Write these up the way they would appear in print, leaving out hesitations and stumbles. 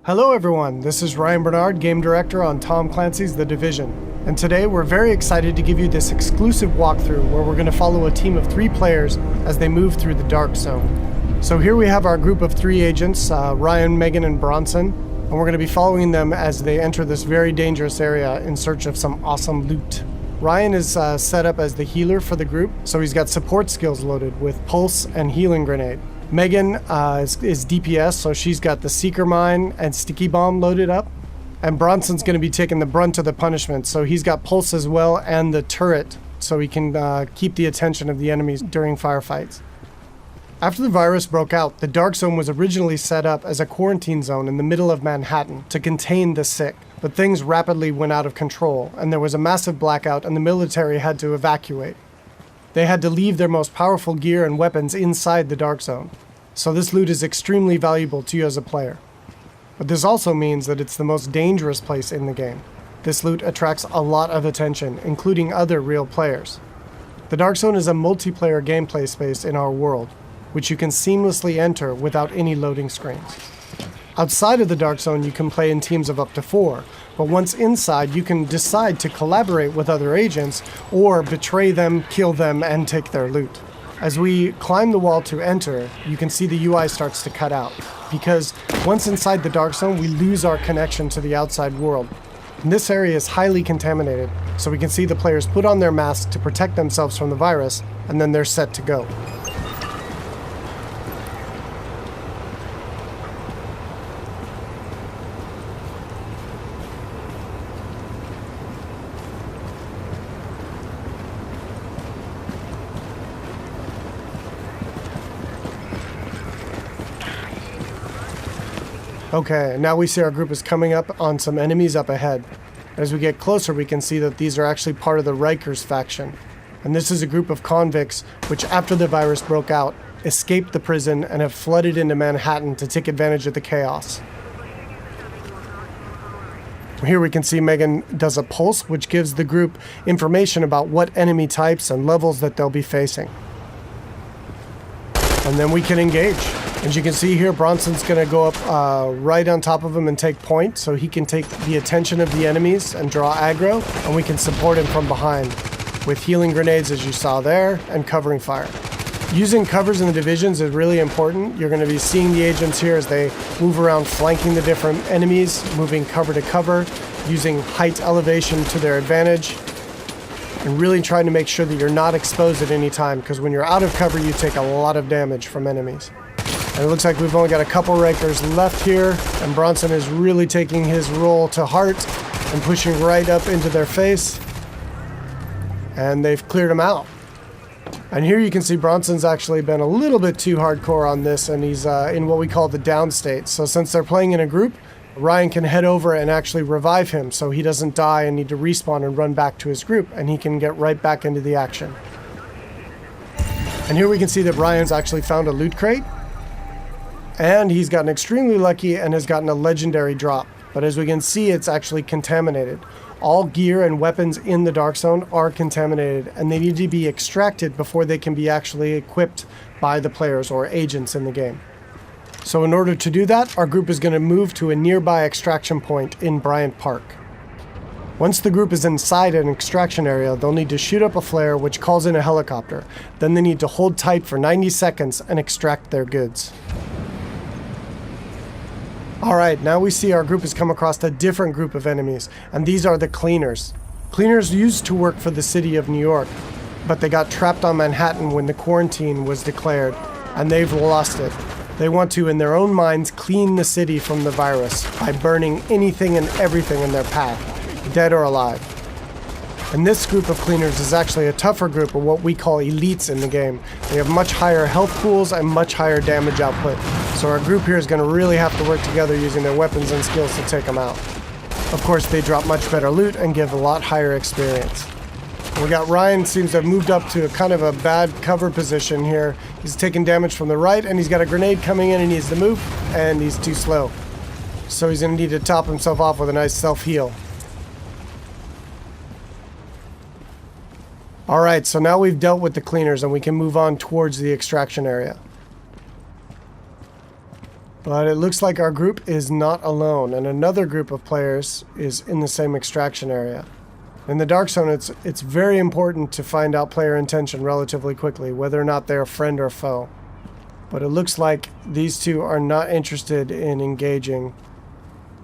Hello everyone, this is Ryan Bernard, Game Director on Tom Clancys The Division. And today we're very excited to give you this exclusive walkthrough where we're going to follow a team of 3 players as they move through the Dark Zone. So here we have our group of 3 agents, Ryan, Megan, and Bronson, and we're going to be following them as they enter this very dangerous area in search of some awesome loot. Ryan is set up as the healer for the group, so he's got support skills loaded with Pulse and Healing Grenade. Megan is DPS, so she's got the Seeker Mine and Sticky Bomb loaded up. And Bronson's going to be taking the brunt of the punishment, so he's got Pulse as well and the turret, so he can keep the attention of the enemies during firefights. After the virus broke out, the Dark Zone was originally set up as a quarantine zone in the middle of Manhattan to contain the sick. But things rapidly went out of control, and there was a massive blackout and the military had to evacuate. They had to leave their most powerful gear and weapons inside the Dark Zone. So this loot is extremely valuable to you as a player. But this also means that it's the most dangerous place in the game. This loot attracts a lot of attention, including other real players. The Dark Zone is a multiplayer gameplay space in our world, which you can seamlessly enter without any loading screens. Outside of the Dark Zone, you can play in teams of up to 4, but once inside, you can decide to collaborate with other agents or betray them, kill them, and take their loot. As we climb the wall to enter, you can see the UI starts to cut out, because once inside the Dark Zone, we lose our connection to the outside world. And this area is highly contaminated, so we can see the players put on their masks to protect themselves from the virus, and then they're set to go. Okay, now we see our group is coming up on some enemies up ahead. As we get closer, we can see that these are actually part of the Rikers faction. And this is a group of convicts which, after the virus broke out, escaped the prison and have flooded into Manhattan to take advantage of the chaos. Here we can see Megan does a pulse, which gives the group information about what enemy types and levels that they'll be facing. And then we can engage. As you can see here, Bronson's going to go up right on top of him and take point, so he can take the attention of the enemies and draw aggro, and we can support him from behind with healing grenades, as you saw there, and covering fire. Using covers in the divisions is really important. You're going to be seeing the agents here as they move around flanking the different enemies, moving cover to cover, using height elevation to their advantage, and really trying to make sure that you're not exposed at any time, because when you're out of cover, you take a lot of damage from enemies. And it looks like we've only got a couple Rikers left here, and Bronson is really taking his role to heart and pushing right up into their face. And they've cleared him out. And here you can see Bronson's actually been a little bit too hardcore on this, and he's in what we call the down state. So since they're playing in a group, Ryan can head over and actually revive him so he doesn't die and need to respawn and run back to his group, and he can get right back into the action. And here we can see that Ryan's actually found a loot crate. And he's gotten extremely lucky and has gotten a legendary drop. But as we can see, it's actually contaminated. All gear and weapons in the Dark Zone are contaminated, and they need to be extracted before they can be actually equipped by the players or agents in the game. So in order to do that, our group is going to move to a nearby extraction point in Bryant Park. Once the group is inside an extraction area, they'll need to shoot up a flare which calls in a helicopter. Then they need to hold tight for 90 seconds and extract their goods. Alright, now we see our group has come across a different group of enemies, and these are the Cleaners. Cleaners used to work for the city of New York, but they got trapped on Manhattan when the quarantine was declared, and they've lost it. They want to, in their own minds, clean the city from the virus by burning anything and everything in their path, dead or alive. And this group of Cleaners is actually a tougher group of what we call elites in the game. They have much higher health pools and much higher damage output. So our group here is going to really have to work together using their weapons and skills to take them out. Of course, they drop much better loot and give a lot higher experience. We got Ryan seems to have moved up to a kind of a bad cover position here. He's taking damage from the right, and he's got a grenade coming in and he needs to move, and he's too slow. So he's going to need to top himself off with a nice self-heal. Alright, so now we've dealt with the Cleaners and we can move on towards the extraction area. But it looks like our group is not alone, and another group of players is in the same extraction area. In the Dark Zone, it's very important to find out player intention relatively quickly, whether or not they're friend or foe. But it looks like these two are not interested in engaging,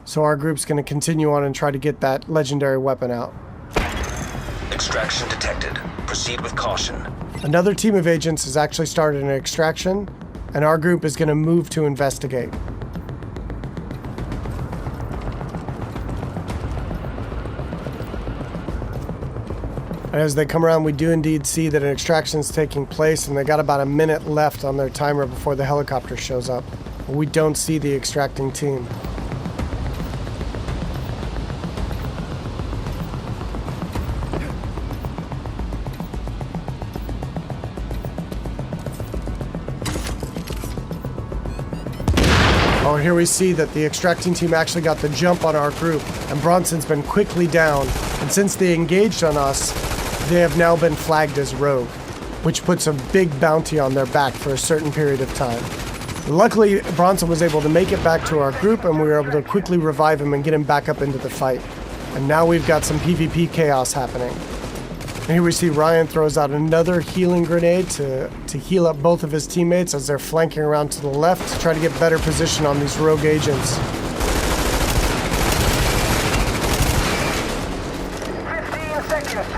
so our group's going to continue on and try to get that legendary weapon out. Extraction detected. Proceed with caution. Another team of agents has actually started an extraction, and our group is going to move to investigate. And as they come around, we do indeed see that an extraction is taking place, and they got about a minute left on their timer before the helicopter shows up. We don't see the extracting team. Oh, here we see that the extracting team actually got the jump on our group, and Bronson's been quickly down. And since they engaged on us, they have now been flagged as rogue, which puts a big bounty on their back for a certain period of time. Luckily, Bronson was able to make it back to our group, and we were able to quickly revive him and get him back up into the fight. And now we've got some PvP chaos happening. And here we see Ryan throws out another healing grenade to heal up both of his teammates as they're flanking around to the left to try to get better position on these rogue agents.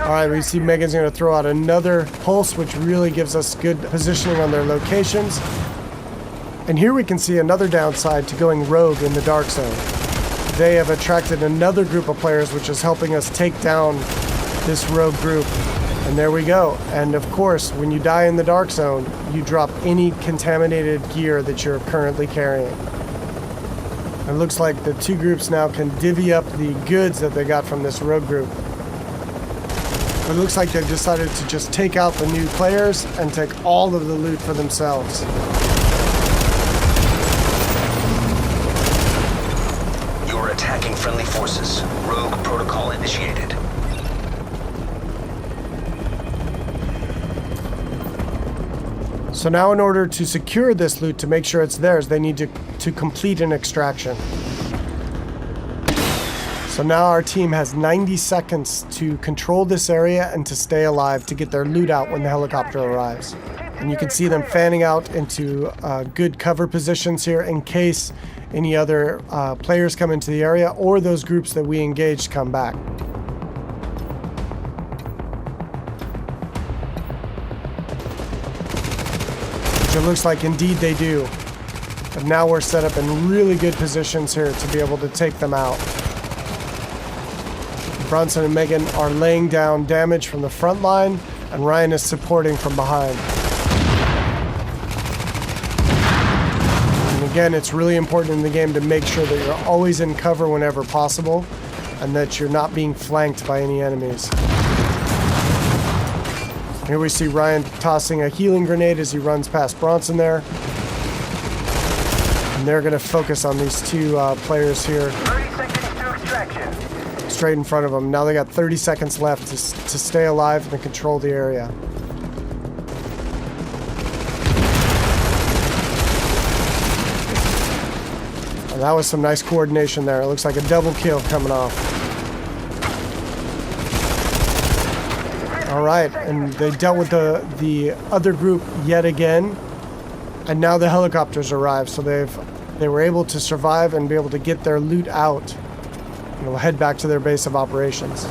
Alright, we see Megan's going to throw out another pulse, which really gives us good positioning on their locations. And here we can see another downside to going rogue in the Dark Zone. They have attracted another group of players, which is helping us take down this rogue group. And there we go. And of course, when you die in the Dark Zone, you drop any contaminated gear that you're currently carrying. It looks like the two groups now can divvy up the goods that they got from this rogue group. It looks like they've decided to just take out the new players and take all of the loot for themselves. You're attacking friendly forces. Rogue protocol initiated. So now in order to secure this loot, to make sure it's theirs, they need to complete an extraction. So now our team has 90 seconds to control this area and to stay alive to get their loot out when the helicopter arrives. And you can see them fanning out into good cover positions here in case any other players come into the area or those groups that we engaged come back. Which it looks like indeed they do. But now we're set up in really good positions here to be able to take them out. Bronson and Megan are laying down damage from the front line, and Ryan is supporting from behind. And again, it's really important in the game to make sure that you're always in cover whenever possible, and that you're not being flanked by any enemies. Here we see Ryan tossing a healing grenade as he runs past Bronson there. And they're going to focus on these two players here. 30 seconds to extraction. Straight in front of them. Now they got 30 seconds left to stay alive and control the area. And that was some nice coordination there. It looks like a double kill coming off. All right, and they dealt with the other group yet again, and now the helicopters arrived, so they were able to survive and be able to get their loot out. And we'll head back to their base of operations.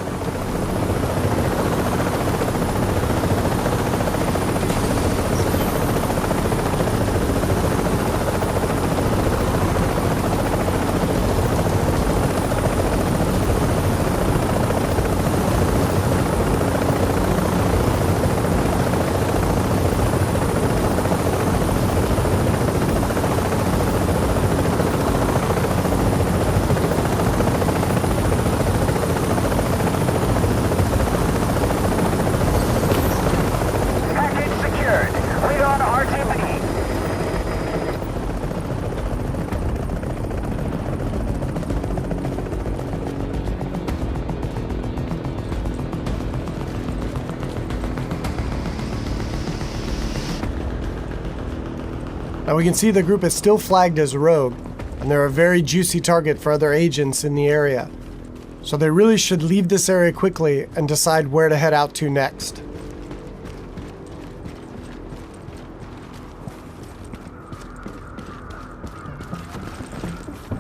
Now we can see the group is still flagged as rogue, and they're a very juicy target for other agents in the area. So they really should leave this area quickly and decide where to head out to next.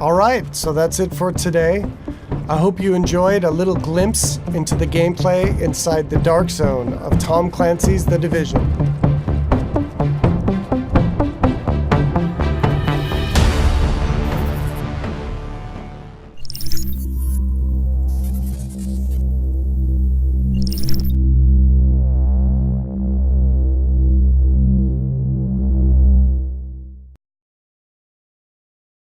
Alright, so that's it for today. I hope you enjoyed a little glimpse into the gameplay inside the Dark Zone of Tom Clancys The Division.